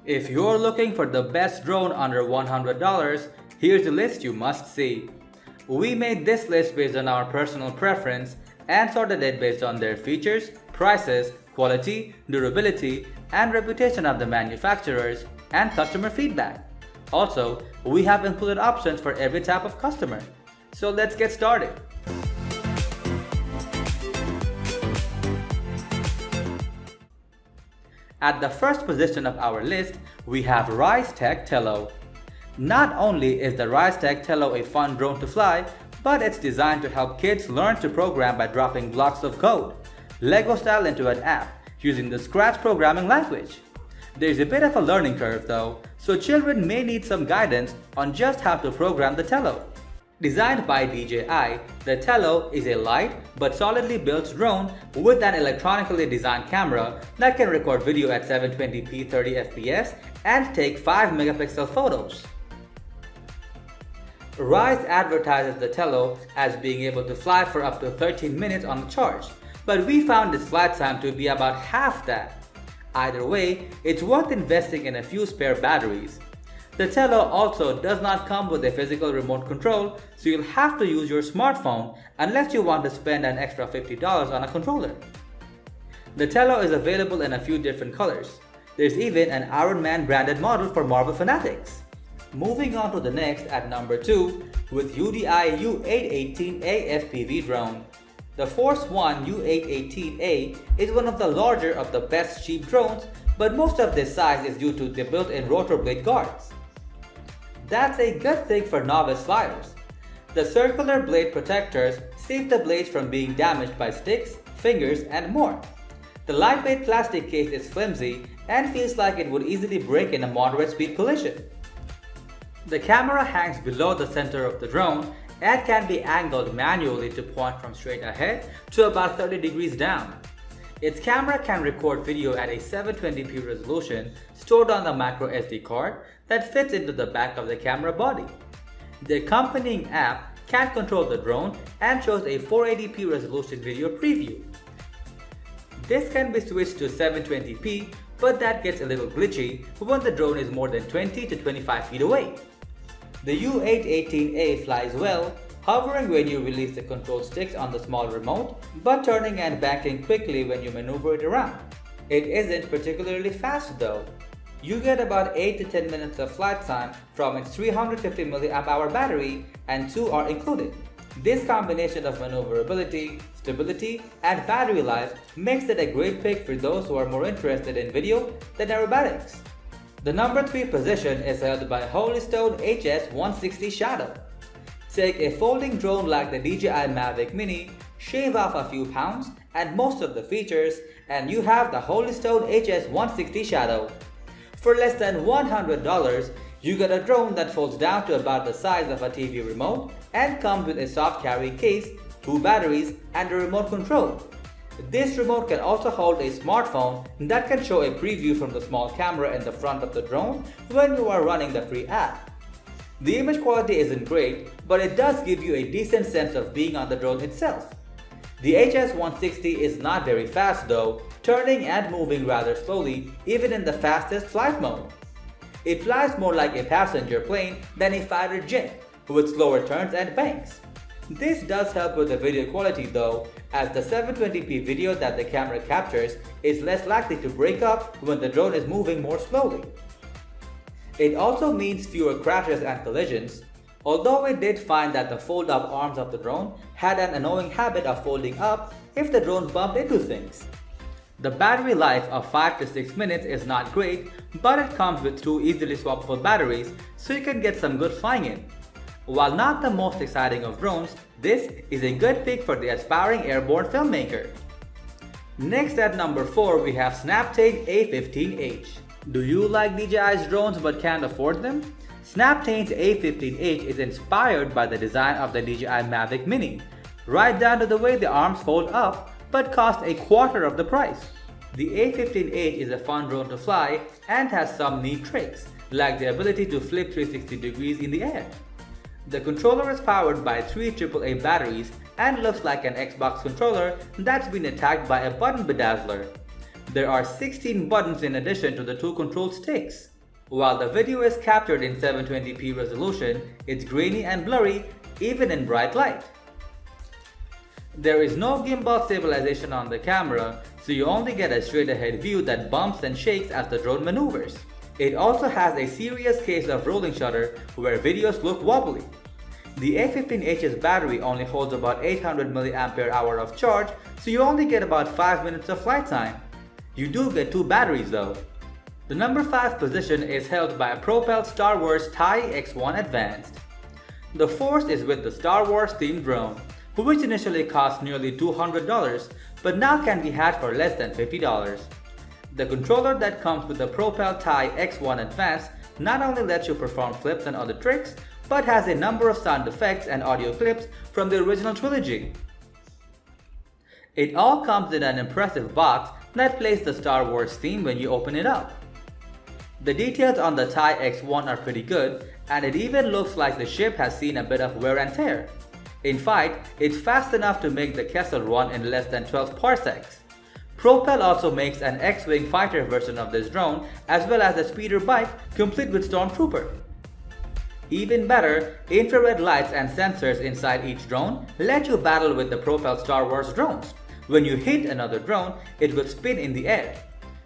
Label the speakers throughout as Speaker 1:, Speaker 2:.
Speaker 1: If you're looking for the best drone under $100, here's the list you must see. We made this list based on our personal preference and sorted it based on their features, prices, quality, durability, and reputation of the manufacturers and customer feedback. Also, we have included options for every type of customer. So let's get started. At the first position of our list, we have Ryze Tello. Not only is the Ryze Tello a fun drone to fly, but it's designed to help kids learn to program by dropping blocks of code, Lego style, into an app using the Scratch programming language. There's a bit of a learning curve though, so children may need some guidance on just how to program the Tello. Designed by DJI, the Tello is a light but solidly built drone with an electronically designed camera that can record video at 720p 30 fps and take 5 megapixel photos. Ryze advertises the Tello as being able to fly for up to 13 minutes on a charge, but we found its flight time to be about half that. Either way, it's worth investing in a few spare batteries. The Tello also does not come with a physical remote control, so you'll have to use your smartphone unless you want to spend an extra $50 on a controller. The Tello is available in a few different colors. There's even an Iron Man branded model for Marvel fanatics. Moving on to the next at number 2 with UDI U818A FPV Drone. The Force One U818A is one of the larger of the best cheap drones, but most of this size is due to the built-in rotor blade guards. That's a good thing for novice flyers. The circular blade protectors save the blades from being damaged by sticks, fingers, and more. The lightweight plastic case is flimsy and feels like it would easily break in a moderate speed collision. The camera hangs below the center of the drone and can be angled manually to point from straight ahead to about 30 degrees down. Its camera can record video at a 720p resolution stored on the micro SD card that fits into the back of the camera body. The accompanying app can control the drone and shows a 480p resolution video preview. This can be switched to 720p, but that gets a little glitchy when the drone is more than 20 to 25 feet away. The U818A flies well, hovering when you release the control sticks on the small remote, but turning and backing quickly when you maneuver it around. It isn't particularly fast though. You get about 8 to 10 minutes of flight time from its 350 mAh battery, and 2 are included. This combination of maneuverability, stability, and battery life makes it a great pick for those who are more interested in video than aerobatics. The number 3 position is held by Holystone HS160 Shadow. Take a folding drone like the DJI Mavic Mini, shave off a few pounds and most of the features, and you have the Holystone HS160 Shadow. For less than $100, you get a drone that folds down to about the size of a TV remote and comes with a soft carry case, 2 batteries, and a remote control. This remote can also hold a smartphone that can show a preview from the small camera in the front of the drone when you are running the free app. The image quality isn't great, but it does give you a decent sense of being on the drone itself. The HS160 is not very fast though, turning and moving rather slowly even in the fastest flight mode. It flies more like a passenger plane than a fighter jet, with slower turns and banks. This does help with the video quality though, as the 720p video that the camera captures is less likely to break up when the drone is moving more slowly. It also means fewer crashes and collisions, although we did find that the fold-up arms of the drone had an annoying habit of folding up if the drone bumped into things. The battery life of 5 to 6 minutes is not great, but it comes with 2 easily swappable batteries, so you can get some good flying in. While not the most exciting of drones, this is a good pick for the aspiring airborne filmmaker. Next at number 4 we have Snaptain A15H. Do you like DJI's drones but can't afford them? Snaptain's A15H is inspired by the design of the DJI Mavic Mini, right down to the way the arms fold up, but cost a quarter of the price. The A15H is a fun drone to fly and has some neat tricks, like the ability to flip 360 degrees in the air. The controller is powered by 3 AAA batteries and looks like an Xbox controller that's been attacked by a button bedazzler. There are 16 buttons in addition to the 2 control sticks. While the video is captured in 720p resolution, it's grainy and blurry even in bright light. There is no gimbal stabilization on the camera, so you only get a straight ahead view that bumps and shakes as the drone maneuvers. It also has a serious case of rolling shutter where videos look wobbly. The A15H's battery only holds about 800 mAh of charge, so you only get about 5 minutes of flight time. You do get 2 batteries though. The number 5 position is held by a Propel Star Wars TIE X1 Advanced. The 4th is with the Star Wars themed drone, which initially cost nearly $200, but now can be had for less than $50. The controller that comes with the Propel TIE X1 Advanced not only lets you perform flips and other tricks, but has a number of sound effects and audio clips from the original trilogy. It all comes in an impressive box that plays the Star Wars theme when you open it up. The details on the TIE X1 are pretty good, and it even looks like the ship has seen a bit of wear and tear. In fact, it's fast enough to make the Kessel run in less than 12 parsecs. Propel also makes an X-Wing fighter version of this drone, as well as a speeder bike complete with Stormtrooper. Even better, infrared lights and sensors inside each drone let you battle with the Propel Star Wars drones. When you hit another drone, it will spin in the air.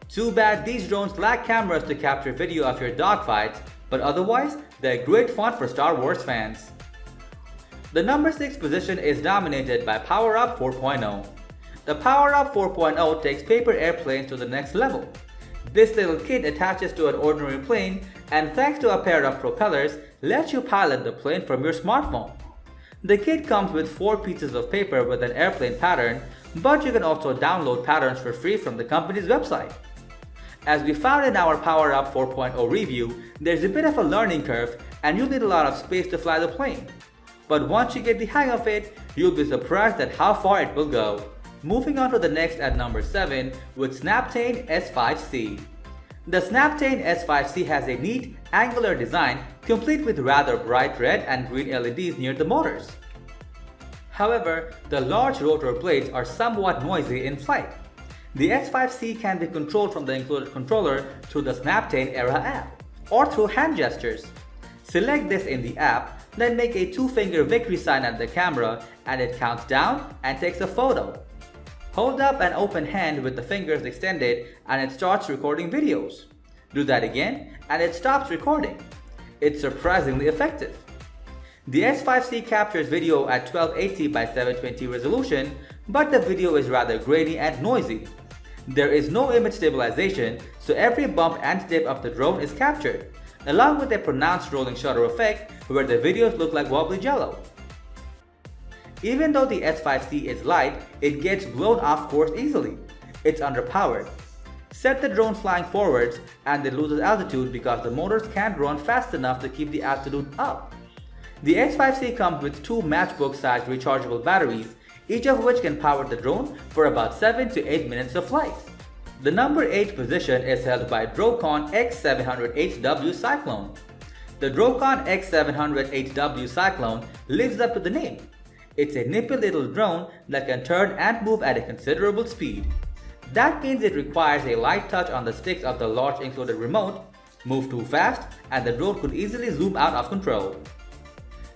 Speaker 1: Too bad these drones lack cameras to capture video of your dogfights, but otherwise, they're great fun for Star Wars fans. The number 6 position is dominated by PowerUp 4.0. The PowerUp 4.0 takes paper airplanes to the next level. This little kit attaches to an ordinary plane and thanks to a pair of propellers, lets you pilot the plane from your smartphone. The kit comes with 4 pieces of paper with an airplane pattern, but you can also download patterns for free from the company's website. As we found in our PowerUp 4.0 review, there's a bit of a learning curve and you'll need a lot of space to fly the plane. But once you get the hang of it, you'll be surprised at how far it will go. Moving on to the next at number 7 with Snaptain S5C. The Snaptain S5C has a neat, angular design complete with rather bright red and green LEDs near the motors. However, the large rotor blades are somewhat noisy in flight. The S5C can be controlled from the included controller through the Snaptain Era app or through hand gestures. Select this in the app, then make a 2-finger victory sign at the camera and it counts down and takes a photo. Hold up an open hand with the fingers extended and it starts recording videos. Do that again and it stops recording. It's surprisingly effective. The S5C captures video at 1280 by 720 resolution, but the video is rather grainy and noisy. There is no image stabilization, so every bump and dip of the drone is captured, along with a pronounced rolling shutter effect where the videos look like wobbly jello. Even though the S5C is light, it gets blown off course easily. It's underpowered. Set the drone flying forwards and it loses altitude because the motors can't run fast enough to keep the altitude up. The S5C comes with 2 matchbook-sized rechargeable batteries, each of which can power the drone for about 7 to 8 minutes of flight. The number 8 position is held by Drocon X700HW Cyclone. The Drocon X700HW Cyclone lives up to the name. It's a nippy little drone that can turn and move at a considerable speed. That means it requires a light touch on the sticks of the large included remote, move too fast, and the drone could easily zoom out of control.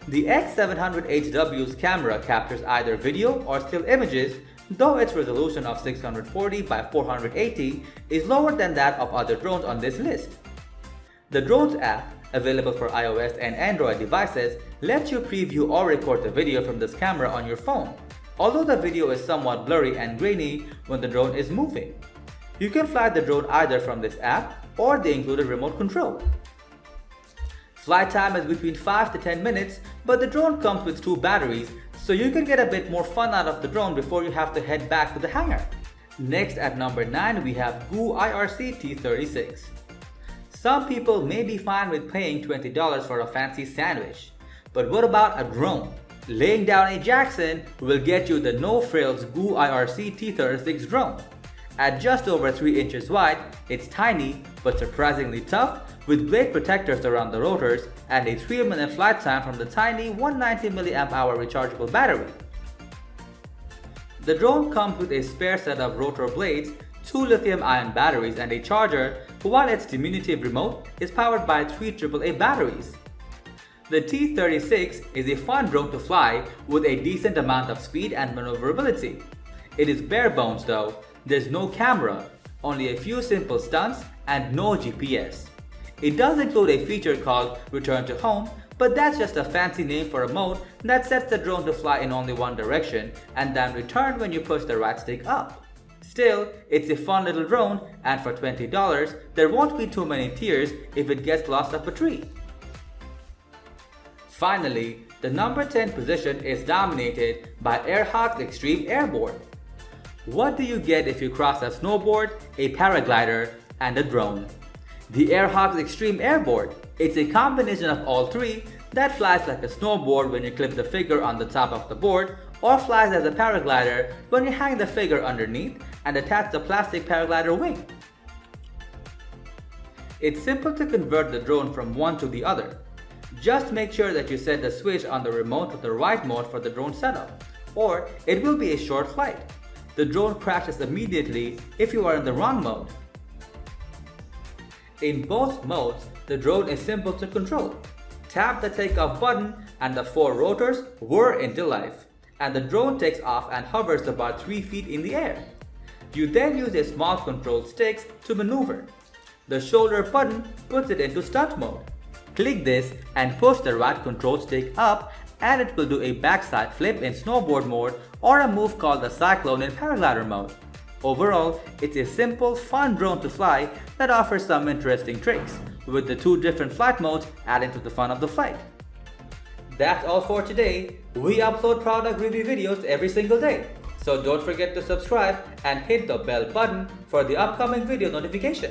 Speaker 1: The X700HW's camera captures either video or still images, though its resolution of 640 by 480 is lower than that of other drones on this list. The Drones app, available for iOS and Android devices, lets you preview or record the video from this camera on your phone, although the video is somewhat blurry and grainy when the drone is moving. You can fly the drone either from this app or the included remote control. Flight time is between 5 to 10 minutes, but the drone comes with 2 batteries, so you can get a bit more fun out of the drone before you have to head back to the hangar. Next at number 9 we have GoolRC T36. Some people may be fine with paying $20 for a fancy sandwich, but what about a drone? Laying down a Jackson will get you the no-frills GoolRC T36 drone. At just over 3 inches wide, it's tiny but surprisingly tough, with blade protectors around the rotors and a 3-minute flight time from the tiny 190 mAh rechargeable battery. The drone comes with a spare set of rotor blades, 2 lithium-ion batteries and a charger, while its diminutive remote is powered by 3 AAA batteries. The T36 is a fun drone to fly with a decent amount of speed and maneuverability. It is bare bones though. There's no camera, only a few simple stunts and no GPS. It does include a feature called Return to Home, but that's just a fancy name for a mode that sets the drone to fly in only one direction and then return when you push the right stick up. Still, it's a fun little drone, and for $20, there won't be too many tears if it gets lost up a tree. Finally, the number 10 position is dominated by Hogs Extreme Airboard. What do you get if you cross a snowboard, a paraglider, and a drone? The Hogs Extreme Airboard. It's a combination of all three that flies like a snowboard when you clip the figure on the top of the board, or flies as a paraglider when you hang the figure underneath and attach the plastic paraglider wing. It's simple to convert the drone from one to the other. Just make sure that you set the switch on the remote to the right mode for the drone setup, or it will be a short flight. The drone crashes immediately if you are in the wrong mode. In both modes, the drone is simple to control. Tap the takeoff button and the 4 rotors whir into life, and the drone takes off and hovers about 3 feet in the air. You then use a small control sticks to maneuver. The shoulder button puts it into stunt mode. Click this and push the right control stick up and it will do a backside flip in snowboard mode or a move called the Cyclone in paraglider mode. Overall, it's a simple, fun drone to fly that offers some interesting tricks, with the 2 different flight modes adding to the fun of the flight. That's all for today. We upload product review videos every single day, so don't forget to subscribe and hit the bell button for the upcoming video notification.